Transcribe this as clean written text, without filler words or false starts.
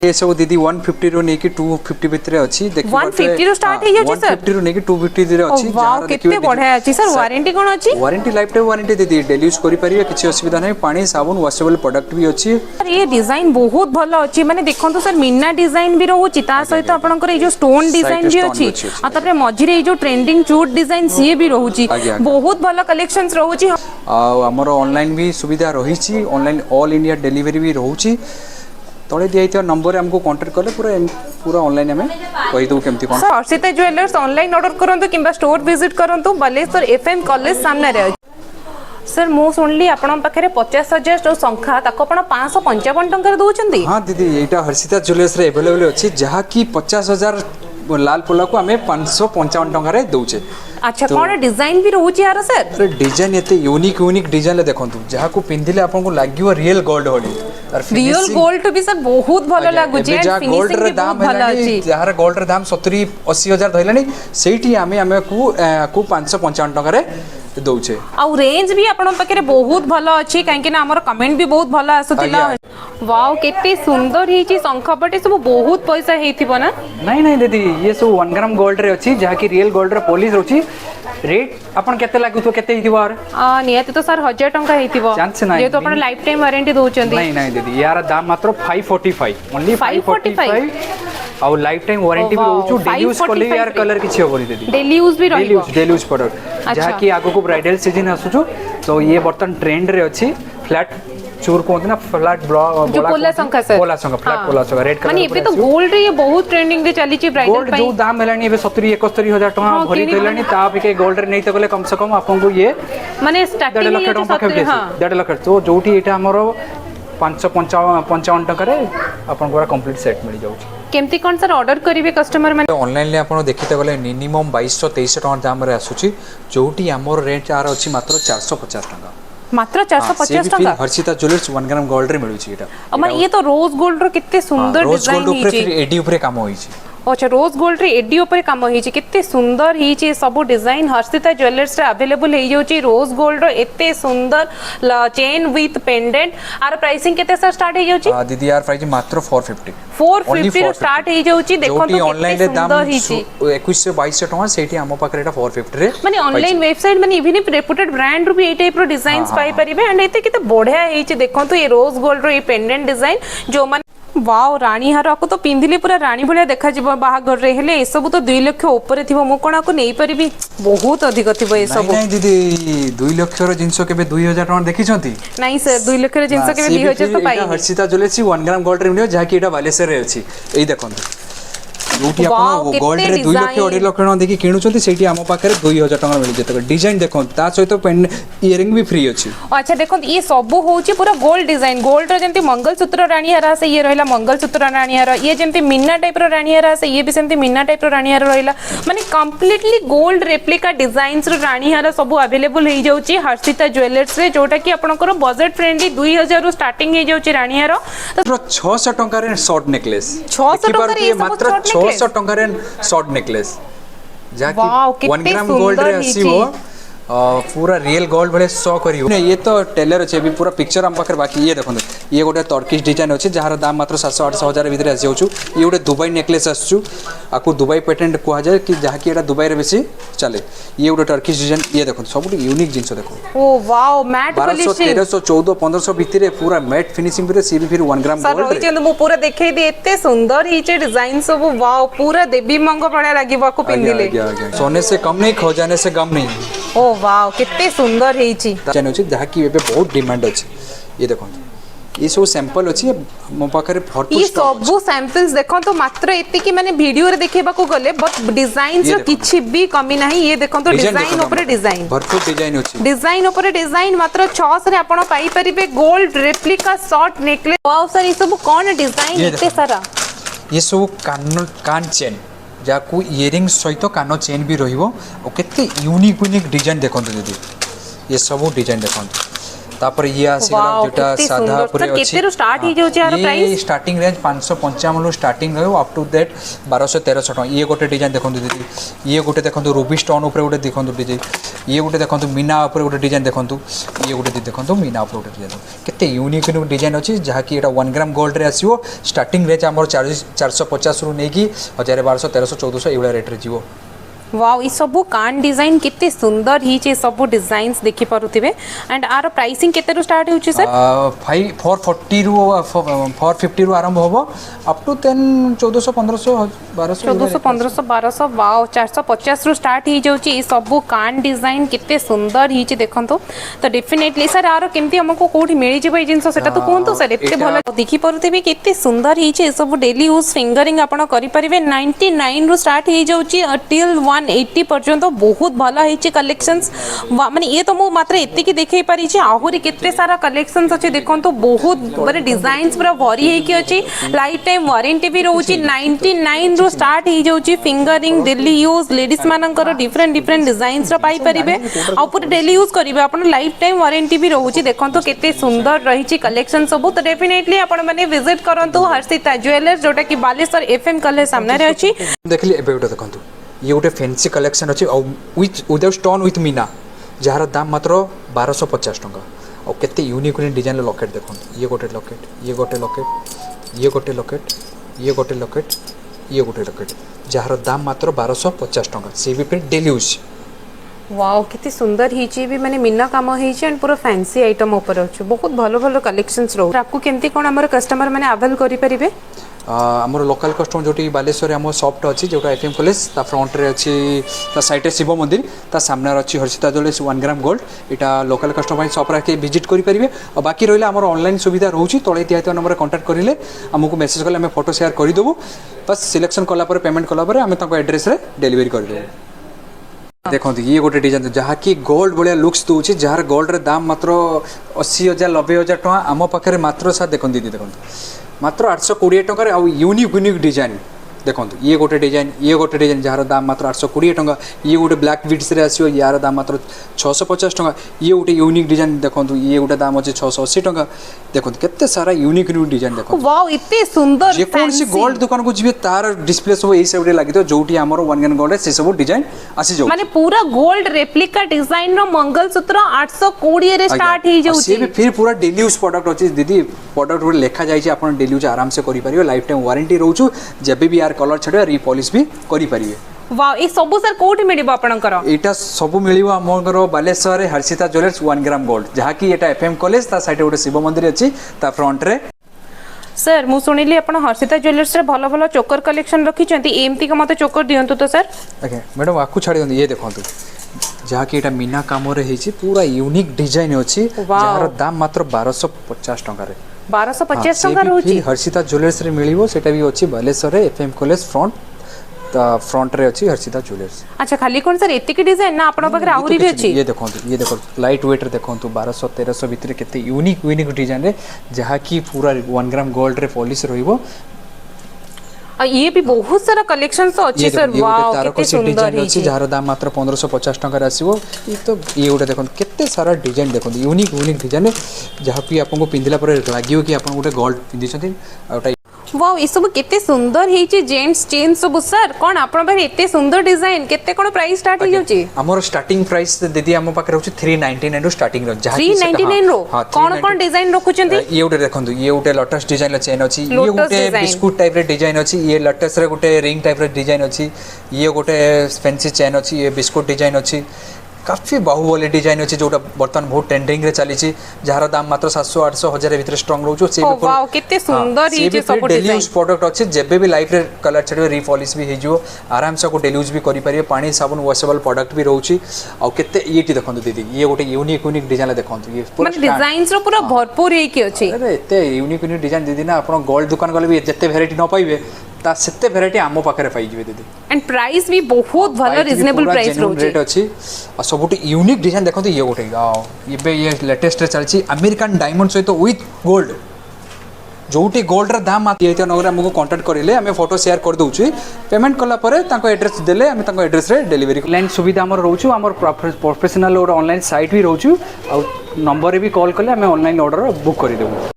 ये सब दीदी 150 रो नेकी 250 भितरे अछि देखि 150 रो स्टार्ट हे जाछि सर 150 रो नेकी 250 रे अछि वाओ केते बढ़िया अछि सर वारंटी कोन अछि वारंटी लाइफ टाइम वारंटी दीदी डेली यूज करि परिबे किछि असुविधा नै पानी साबुन वॉशेबल प्रोडक्ट भी अछि सर ये डिजाइन बहुत भलो अछि माने देखंतु सर मीना डिजाइन भी रहउछि ता सहित आपनकर ए जो स्टोन डिजाइन भी अछि आ तबरे मझिरे ए जो ट्रेंडिंग चूट डिजाइन सीए भी रहउछि बहुत भलो कलेक्शंस रहउछि आ हमर ऑनलाइन भी सुविधा रहिछि ऑनलाइन ऑल इंडिया डिलीवरी भी रहउछि तळे दिया नंबर हमको कांटेक्ट करले पूरा पूरा ऑनलाइन हमें कहि दउ केमती कोन sir Harshita jewellers online order करंतु किबा स्टोर विजिट करंतु बालेश्वर एफएम कॉलेज सामने रे सर मो सुनली आपण पाखरे 50,000 जो संख्या ताको आपण 555 टंका दउचंदी हां दीदी एटा हर्षिता ज्वेलर्स रे अवेलेबल अछि जहा की 50,000 लाल पोला को हमें 555 टंका रे दउचे अच्छा कोन डिजाइन भी रहउछि यार सर डिजाइन एते यूनिक डिजाइन ले देखंतु जहा को पिंदिले आपन को लागियो रियल गोल्ड होली रियल गोल्ड भी सर बहुत भलो लागु जे गोल्ड रे दाम भलो जहार गोल्ड रे दाम 70-80 हजार धइलानी सेठी हमें को 555 टका रे दउचे आ रेंज भी आपन पकरे बहुत भलो अछि काहे कि ना हमर कमेंट भी बहुत भलो आसुतिला वाओ केते सुंदर हिची संखपटे सब बहुत पैसा हेथिबो ना नहीं दीदी ये सब 1 ग्राम गोल्ड रे अछि जहा की रियल गोल्ड रे पॉलिश रहउछि रेट अपन केते लागु तो केते हिथिबो आर नियति तो सर 1000 टंका हेथिबो जे तो अपन लाइफ टाइम वारंटी दोचंदी नहीं दीदी यार दाम मात्र 545 ओनली 545 और लाइफ टाइम वारंटी भी रहउछु डेली यूज करले यार कलर किछि होबनी दीदी डेली यूज भी रहिबो डेली यूज प्रोडक्ट जहा की आगो को ब्राइडल सीजन आसुछु तो ये बर्तन ट्रेंड रे अछि फ्लैट चूर कोन ना फ्लैट जो पोला संख्या सर पोला संख्या फ्लैट पोला संख्या रेड कलर माने एबे तो गोल्ड रे ये बहुत ट्रेंडिंग रे चली छि ब्राइडल गोल्ड जो दाम हेलानी एबे 70-71 हजार टका भरी देलानी ता पे गोल्ड रे नै त गले कम से कम आपन को ये माने स्टार्टिंग 1.5 लाख टका के 1.5 लाख तो जोठी एटा हमरो 555 टका रे आपन पूरा कंप्लीट सेट मिल जाउछ केमती कोन सर ऑर्डर करिवे कस्टमर माने ऑनलाइन ले आपन देखिते गले मिनिमम 2223 टका दाम रे आसुची जोठी हमर रेट आर अछि मात्र 450 टका मात्र 450 टका हर्षिता ज्वेलर्स 1 ग्राम गोल्ड रे मिलु छी एटा माने ये तो रोज गोल्ड रो कितने सुंदर डिजाइन रोज गोल्ड ऊपर एडी ऊपर काम होई छी अच्छा रोज गोल्ड रे एडी ऊपर काम होई छी कितने सुंदर ही छी सब डिजाइन हर्षिता ज्वेलर्स रे अवेलेबल हे जाउची रोज गोल्ड रो एते सुंदर चेन विथ पेंडेंट आर प्राइसिंग केते सर स्टार्ट हे जाउची दीदी यार प्राइस मात्र 450 रो स्टार्ट हे जाउची देखो तो ऑनलाइन रे दाम 21 से 22 टका सेठी हम पाखरे एटा 450 रे माने ऑनलाइन वेबसाइट माने इवन रेपुटेड ब्रांड रो भी ए टाइप रो डिजाइन्स पाई परिबे एंड एते किते बढ़िया हे छी देखो तो ये रोज गोल्ड रो ये पेंडेंट डिजाइन जो माने वाओ रानी हार को तो पिंधिले पूरा रानी भलिया देखा जिवो बाहागर रे हेले ए सब तो 2 लाख ऊपर थिवो मो कोना को नै परिबी बहुत अधिक थिवो ए सब नहीं दीदी 2 लाख रो जिंसो केबे 2000 टका देखि छथि नहीं सर 2 लाख रो जिंसो केबे 2000 तो पाई हर्षिता ज्वेलर्स 1 ग्राम गोल्ड रे मिलियो जहा की एटा बालेश्वर रे अछि एई देखंतु जोटी आपण गोल्ड रे 2 लाख 2.5 लाख टका देखि किणु छथि सेठी हम पाखरे 2000 टका मिल जेते डिजाइन देखो ता सहित पेन इयरिंग भी फ्री अछि अच्छा देखो ये सब होची पूरा गोल्ड डिजाइन गोल्ड रो जेंति मंगलसूत्र रानी हार से ये रहला मंगलसूत्र रानी हार ये जेंति मीना टाइप रो रानी हार से ये भी सेंति मीना टाइप रो रानी हार रहला माने कंप्लीटली गोल्ड रेप्लिका डिजाइन्स रो रानी हार सब अवेलेबल हे जाउची हर्षिता ज्वेलर्स रे जोटा की आपनकर बजट फ्रेंडली 2000 रो स्टार्टिंग हे जाउची रानी हार तो 600 टका रे शॉर्ट नेकलेस 600 टका रे मात्र 600 टका रे शॉर्ट नेकलेस जाकी 1 ग्राम गोल्ड रे आसीबो पूरा रियल गोल्ड भले 100 करियो ने ये तो टेलर अछि अभी पूरा पिक्चर हम पाखर बाकी ये देखो ये गोटे टर्किश डिजाइन अछि जहार दाम मात्र 700-800 हजार भीतर आसी जाउछु ये गोटे दुबई नेकलेस आसछु आकु दुबई पेटेंट कोहा जाय कि जहा की एटा दुबई रे बेसी चले ये गोटे टर्किश डिजाइन ये देखो सब यूनिक जिंस देखो ओ वाओ मैट फिनिशिंग 1200 1300 1400 भीतर पूरा मैट फिनिशिंग भीतर सी भी फिर 1 ग्राम गोल्ड सर चंद मु पूरा देखै दे एते सुंदर हिचे डिजाइन सब वाओ पूरा देवी मंग पड़ा लागिबो को पिंदिले सोने से कम नहीं खजाने से कम नहीं ओ वाओ कितने सुंदर हेची चैन अछि जहा की एबे बहुत डिमांड अछि ये देखो ये सब सैंपल अछि मो पाखरे भरपूर ये सब सैंपल्स देखो तो मात्र एते की माने वीडियो रे देखेबा को गले बट डिजाइन्स रो किछि भी कमी नाही ये देखो तो डिजाइन ऊपर डिजाइन भरपूर डिजाइन अछि डिजाइन ऊपर डिजाइन मात्र 6 रे आपण पाई परिबे gold replica short necklace wow sir ये सब कोन डिजाइन एते सारा ये सब कान चेन जाकू इयरिंग सहित कान चेन भी रहिबो ओ केते यूनिक डिजाइन देखंतु दीदी ये सब डिजाइन देखंतु तापर ये आसीगला Wow, जोटा कितनी साधा सुंदर। पूरे सर, अछि केते रो start ही जाउची यार ये प्राइस? स्टार्टिंग रेंज 555 रो स्टार्टिंग रहयो अप टू दैट 1200-1300 टका। ये गोटे डिजाइन देखंतु दीदी, ये गोटे देखंतु रूबी स्टोन ऊपर गोटे देखंतु डिजाइन, ये गोटे देखंतु मीना ऊपर गोटे डिजाइन देखंतु, ये गोटे देखंतु मीना ऊपर गोटे डिजाइन। केते यूनिक यूनिक डिजाइन अछि जहा कि एटा 1 ग्राम गोल्ड रे आसीओ। स्टार्टिंग रेंज हमर 450 रु नेकी 1200 1300 1400 एवला रेट रे जीवो। वाओ, ई सबु कान डिजाइन कितने सुंदर ही छे, सबु डिजाइन्स देखि पारुथिबे। एंड आर प्राइसिंग केते रो स्टार्ट होउची सर? 440 रु 450 रु आरंभ होबो अप टू 1400 1500 1200 1400 1500 1200। वाओ, 450 रु स्टार्ट ही जाउची। ई सबु कान डिजाइन कितने सुंदर ही छे देखंतो। तो डेफिनेटली सर आरो केमती हमको कोठी मिली जेबो ए जिंस सेटा तो कोहंतो सर। एते भलो देखि पारुथिबे कितने सुंदर ही छे। सबु डेली यूज फिंगरिंग आपण करि परिबे। 99 रु स्टार्ट ही जाउची टिल 180 पर्यंत बहुत भलो है कलेक्शंस। माने ये तो मु मात्र एति की देखै पारि छी, आहुरी केते सारा कलेक्शंस अछि देखंतो। बहुत बड़े डिजाइन्स पूरा भरी है कि अछि। लाइफ टाइम वारंटी भी रहउची। 99 रु स्टार्ट ही जाउची फिंगरिंग डेली यूज लेडीज मानकर डिफरेंट डिफरेंट डिजाइन्स रो पाई परिबे। आ पूरा डेली यूज करिवे आपण लाइफ टाइम वारंटी भी रहउची। देखंतो केते सुंदर रही छी कलेक्शन सब। तो डेफिनेटली आपण माने विजिट करंतु हर्षिता ज्वेलर्स जोटा कि बालेश्वर एफएम कॉलेज सामने रे अछि। देखली एबे उठा देखंतु ये गोटे फैंसी कलेक्शन अच्छी with stone with Meena jar दाम मात्र 1250 टका। और केते यूनिक यूनिक डिजाइन लॉकेट देखो, ये गोटे लॉकेट, ये गोटे लॉकेट, ये गोटे लॉकेट, ये गोटे लॉकेट, ये गोटे लॉकेट जार दाम मात्र 1250 टका। सी भी फिर डेली यूज। वाओ, कितनी सुंदर ही भी माने मीना काम है एंड पूरा फैंसी आइटम ऊपर अछि। बहुत भलो भलो कलेक्शंस रो। आपको केमती कोन हमर कस्टमर माने अवेल करि परिबे? आमर लोकल कस्टमर जो बालेश्वर आम सॉफ्ट अच्छी जो एफएम कॉलेज ता फ्रंट रे अच्छी ता साइड रे शिव मंदिर ता सामने अच्छी हर्षिता ज्वेलर्स 1 ग्राम गोल्ड। यहाँ लोकल कस्टमर शॉप रे विजिट करेंगे। और बाकी रहा आम ऑनलाइन सुविधा रोचे तले दिया नंबर कॉन्टैक्ट करेंगे आमको मेसेज कले फोटो शेयर करदेबू। बस सिलेक्शन कलापर पेमेंट कलापर आम एड्रेस रे डिलीवरी करदेबू। देखो ये गोटे डिजाइन जहाँ कि गोल्ड भाया लुक्स दूसरी जार गोल्ड रे दाम मात्र 80,000 90,000 टका। आम पाखे मात्र साथ देखो दीदी देखो मात्र 820 टकर आ यूनिक यूनिक डिजाइन देखो। ये गोटे डिजाइन जार दाम मात्र 820 टका। ये गोटे ब्लैक बीड्स रे आसीओ यार दाम मात्र 650 टका। ये गोटे यूनिक डिजाइन देखो, ये गोटे दाम अच्छे 680 टका। देखो केते सारा यूनिक यूनिक डिजाइन देखो। वाओ, इतने सुंदर जे कोन सी गोल्ड दुकान को जिवे तार डिस्प्ले सब एई सब रे लागि तो जोटी हमर 1 ग्राम गोल्ड से सब डिजाइन आसी जाउ। माने पूरा गोल्ड रेप्लिका डिजाइन रो मंगलसूत्र 820 रे स्टार्ट ही जाउ। से भी फिर पूरा डेली यूज प्रोडक्ट अछि दीदी। प्रोडक्ट रे लेखा जाई छै आपण डेली यूज आराम से करि परियो। लाइफ टाइम वारंटी रहउछु। जेबे भी यार कलर छडे रीपॉलिश भी करि परिबे। वाओ, ए सब सर कोठी मिलिबो आपनकर? एटा सब मिलिबो हमर Baleshwar Harshita jewellers 1 gram gold जहाँ कि एटा एफएम कॉलेज ता साइड गोटे शिव मंदिर अछि ता फ्रंट रे। सर मु सुनिली आपण हर्षिता ज्वेलर्स रे भलो भलो चोकर कलेक्शन रखी छथि। एमती का मते चोकर दियंतु तो सर। ओके मैडम आकु छाडी दन। ये देखंतु जहाँ कि एटा मीना काम रे हेछि पूरा यूनिक डिजाइन अछि जार दाम मात्र 1250 टका रे। 1250 टका रहउची। हर्षिता ज्वेलर्स रे मिलिबो सेटा भी अछि बालेश्वर रे एफएम कॉलेज फ्रंट रे अछि हर्षिता ज्वेलर्स। अच्छा, खाली कोन सर एति की डिजाइन ना आपण पाखरे आहुरी भी अछि? ये देखो लाइट वेट रे देखो 1200 1300 भीतर केते यूनिक यूनिक डिजाइन रे जहाँ कि पूरा 1 ग्राम गोल्ड रे पॉलिश रहइबो। ये भी बहुत सारा कलेक्शन तो अछि सर। वाओ, कितने सुंदर अछि जार दाम मात्र 1550 टका आसीबो। ई तो ये गोटे देखो केते सारा डिजाइन देखो यूनिक यूनिक डिजाइन जहाँ भी आपको पिंदिला पर लागियो कि आपन गोटे गोल्ड पिंदी छथि। आउटा वाओ, ये सब केते सुंदर हे छी जेंट्स चेन सब। सर कोन आपण पाखरे एते सुंदर डिजाइन केते कोन प्राइस स्टार्ट हो जाउची? हमर स्टार्टिंग प्राइस दीदी हम पाखरे होची 399 रो स्टार्टिंग रो। जहाँ 399 रो कोन कोन डिजाइन रखु छथि? ये गोटे देखंतु ये गोटे लोटस डिजाइन चेन अछि। ये गोटे बिस्कुट टाइप रे डिजाइन अछि। ये लोटस रे गोटे रिंग टाइप रे डिजाइन अछि। ये गोटे फैंसी चेन अछि। ये बिस्कुट डिजाइन अछि। काफी बाहुबली डिजाइन अछि जोटा बर्तन बहुत ट्रेंडिंग रे चली छी जार दाम मात्र 700 800 1000 भीतर स्ट्रांग रहउछ। से भी वाओ, कितने सुंदर ही जे सब डेली यूज प्रोडक्ट अछि। जेबे भी लाइफ रे कलर छडे रीपॉलिश भी हेजो आराम से को डेली यूज भी करि परिए। पानी साबुन वॉशेबल प्रोडक्ट भी रहउछि। आ केते येटी देखंतु दीदी ये गोटे यूनिक यूनिक डिजाइन देखंतु। ये पूरा डिजाइन्स रो पूरा भरपूर हे कि अछि। अरे एते यूनिक यूनिक डिजाइन दीदी ना आपण गोल्ड दुकान गले भी जत्ते वैरायटी न पाइबे ता सेते वैरायटी आमो पाखरे पाइ जिवे दीदी। एंड प्राइस भी बहुत भलो रिजनेबल प्राइस रहउछि। रेट अछि। आ सबुटी यूनिक डिजाइन देखंतु ये गोटे ये लेटेस्ट रे चलछि अमेरिकन डायमंड सहित विथ गोल्ड जोटी गोल्ड दाम ये नगर आमको कांटेक्ट करेंगे आम फोटो शेयर कर दूँ पेमेंट कलापर एड्रेस देले आम एड्रेस डेलीवरी ऑनलाइन सुविधा आम रोचु आम प्रोफेशनल ऑनलाइन साइट भी रोचु आ नंबर भी कॉल कले आम ऑनलाइन ऑर्डर बुक करदेबू।